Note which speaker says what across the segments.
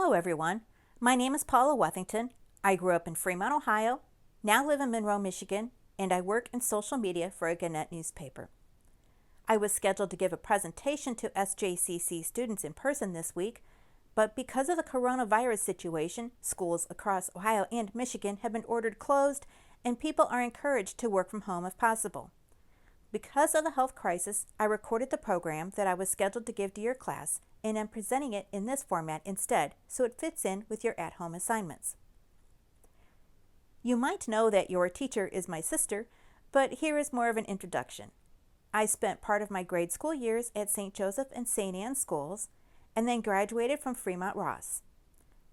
Speaker 1: Hello everyone, my name is Paula Wethington. I grew up in Fremont, Ohio, now live in Monroe, Michigan, and I work in social media for a Gannett newspaper. I was scheduled to give a presentation to SJCC students in person this week, but because of the coronavirus situation, schools across Ohio and Michigan have been ordered closed and people are encouraged to work from home if possible. Because of the health crisis, I recorded the program that I was scheduled to give to your class and am presenting it in this format instead so it fits in with your at-home assignments. You might know that your teacher is my sister, but here is more of an introduction. I spent part of my grade school years at St. Joseph and St. Anne schools and then graduated from Fremont Ross.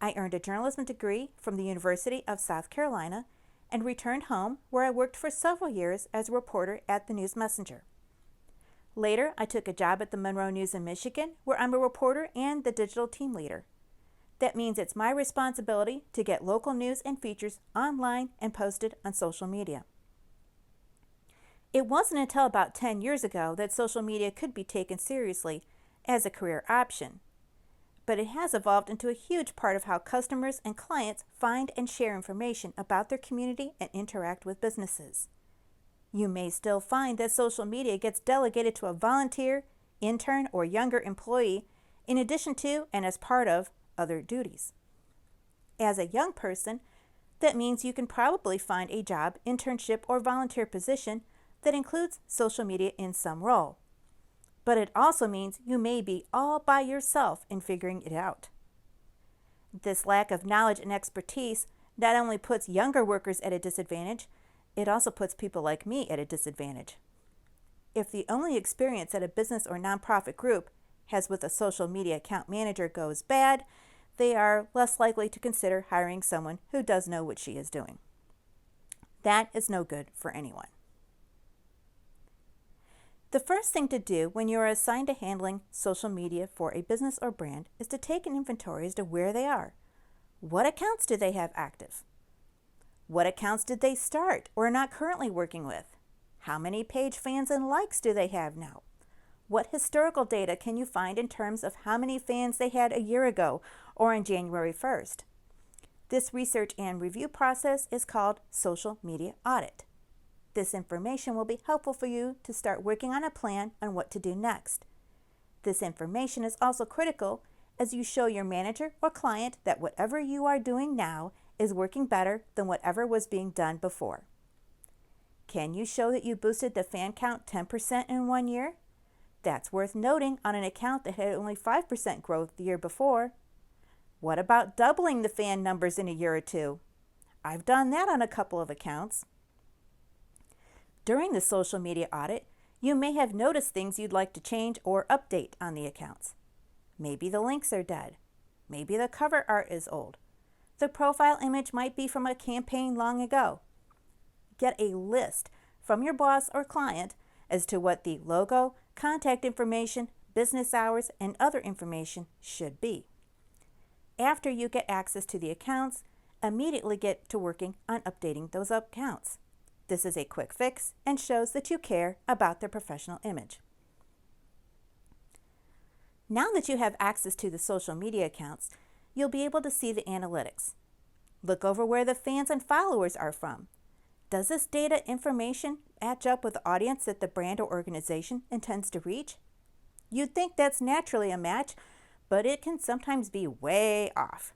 Speaker 1: I earned a journalism degree from the University of South Carolina and returned home where I worked for several years as a reporter at the News Messenger. Later, I took a job at the Monroe News in Michigan where I'm a reporter and the digital team leader. That means it's my responsibility to get local news and features online and posted on social media. It wasn't until about 10 years ago that social media could be taken seriously as a career option. But it has evolved into a huge part of how customers and clients find and share information about their community and interact with businesses. You may still find that social media gets delegated to a volunteer, intern, or younger employee in addition to and as part of other duties. As a young person, that means you can probably find a job, internship, or volunteer position that includes social media in some role. But it also means you may be all by yourself in figuring it out. This lack of knowledge and expertise not only puts younger workers at a disadvantage, it also puts people like me at a disadvantage. If the only experience that a business or nonprofit group has with a social media account manager goes bad, they are less likely to consider hiring someone who does know what she is doing. That is no good for anyone. The first thing to do when you are assigned to handling social media for a business or brand is to take an inventory as to where they are. What accounts do they have active? What accounts did they start or are not currently working with? How many page fans and likes do they have now? What historical data can you find in terms of how many fans they had a year ago or on January 1st? This research and review process is called social media audit. This information will be helpful for you to start working on a plan on what to do next. This information is also critical as you show your manager or client that whatever you are doing now is working better than whatever was being done before. Can you show that you boosted the fan count 10% in 1 year? That's worth noting on an account that had only 5% growth the year before. What about doubling the fan numbers in a year or two? I've done that on a couple of accounts. During the social media audit, you may have noticed things you'd like to change or update on the accounts. Maybe the links are dead. Maybe the cover art is old. The profile image might be from a campaign long ago. Get a list from your boss or client as to what the logo, contact information, business hours, and other information should be. After you get access to the accounts, immediately get to working on updating those accounts. This is a quick fix and shows that you care about their professional image. Now that you have access to the social media accounts, you'll be able to see the analytics. Look over where the fans and followers are from. Does this data information match up with the audience that the brand or organization intends to reach? You'd think that's naturally a match, but it can sometimes be way off.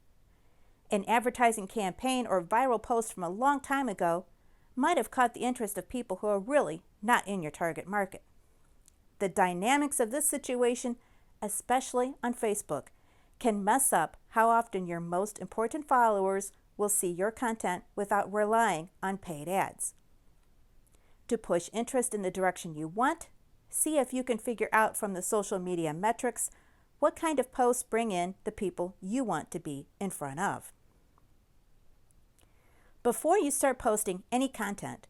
Speaker 1: An advertising campaign or viral post from a long time ago might have caught the interest of people who are really not in your target market. The dynamics of this situation, especially on Facebook, can mess up how often your most important followers will see your content without relying on paid ads. To push interest in the direction you want, see if you can figure out from the social media metrics what kind of posts bring in the people you want to be in front of. Before you start posting any content,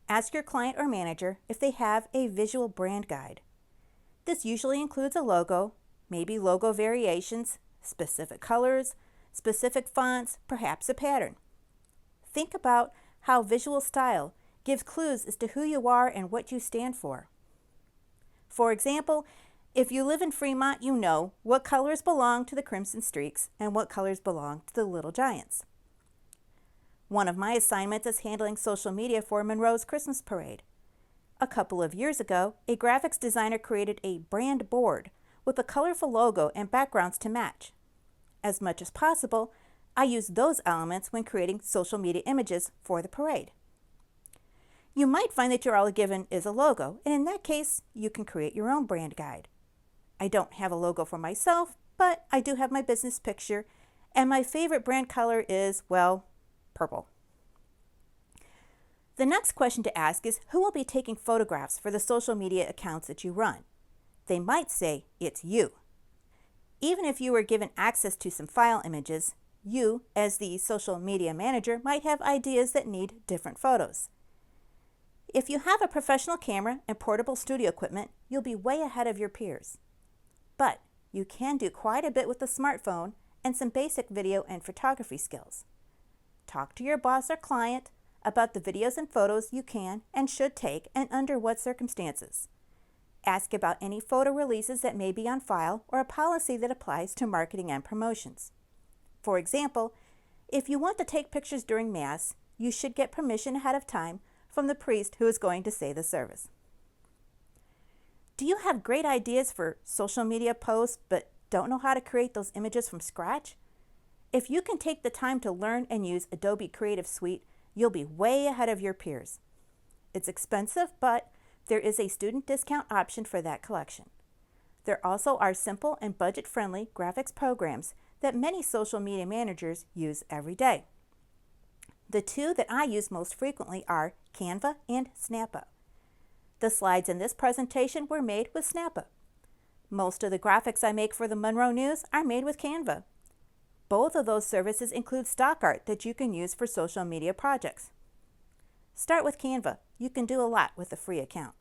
Speaker 1: ask your client or manager if they have a visual brand guide. This usually includes a logo, maybe logo variations, specific colors, specific fonts, perhaps a pattern. Think about how visual style gives clues as to who you are and what you stand for. For example, If you live in Fremont, you know what colors belong to the Crimson Streaks and what colors belong to the Little Giants. One of my assignments is handling social media for Monroe's Christmas Parade. A couple of years ago, a graphics designer created a brand board with a colorful logo and backgrounds to match. As much as possible, I use those elements when creating social media images for the parade. You might find that all you're given is a logo, and in that case, you can create your own brand guide. I don't have a logo for myself, but I do have my business picture, and my favorite brand color is, well, purple. The next question to ask is who will be taking photographs for the social media accounts that you run? They might say it's you. Even if you were given access to some file images, you, as the social media manager, might have ideas that need different photos. If you have a professional camera and portable studio equipment, you'll be way ahead of your peers. But you can do quite a bit with a smartphone and some basic video and photography skills. Talk to your boss or client about the videos and photos you can and should take and under what circumstances. Ask about any photo releases that may be on file or a policy that applies to marketing and promotions. For example, if you want to take pictures during Mass, you should get permission ahead of time from the priest who is going to say the service. Do you have great ideas for social media posts but don't know how to create those images from scratch? If you can take the time to learn and use Adobe Creative Suite, you'll be way ahead of your peers. It's expensive, but there is a student discount option for that collection. There also are simple and budget-friendly graphics programs that many social media managers use every day. The two that I use most frequently are Canva and Snappa. The slides in this presentation were made with Snappa. Most of the graphics I make for the Monroe News are made with Canva. Both of those services include stock art that you can use for social media projects. Start with Canva. You can do a lot with a free account.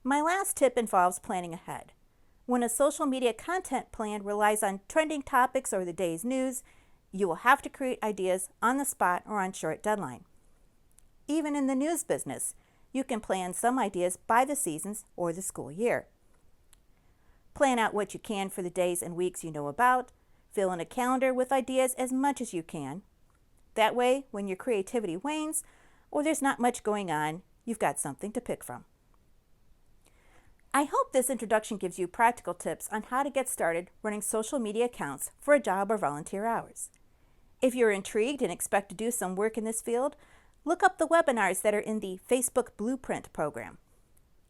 Speaker 1: My last tip involves planning ahead. When a social media content plan relies on trending topics or the day's news, you will have to create ideas on the spot or on short deadline. Even in the news business, you can plan some ideas by the seasons or the school year. Plan out what you can for the days and weeks you know about. Fill in a calendar with ideas as much as you can. That way, when your creativity wanes or there's not much going on, you've got something to pick from. I hope this introduction gives you practical tips on how to get started running social media accounts for a job or volunteer hours. If you're intrigued and expect to do some work in this field, look up the webinars that are in the Facebook Blueprint program.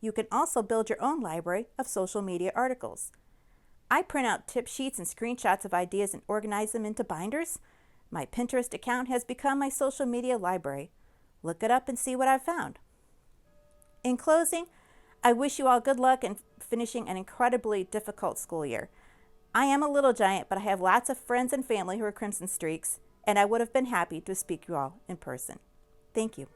Speaker 1: You can also build your own library of social media articles. I print out tip sheets and screenshots of ideas and organize them into binders. My Pinterest account has become my social media library. Look it up and see what I've found. In closing, I wish you all good luck in finishing an incredibly difficult school year. I am a little giant, but I have lots of friends and family who are Crimson Streaks, and I would have been happy to speak to you all in person. Thank you.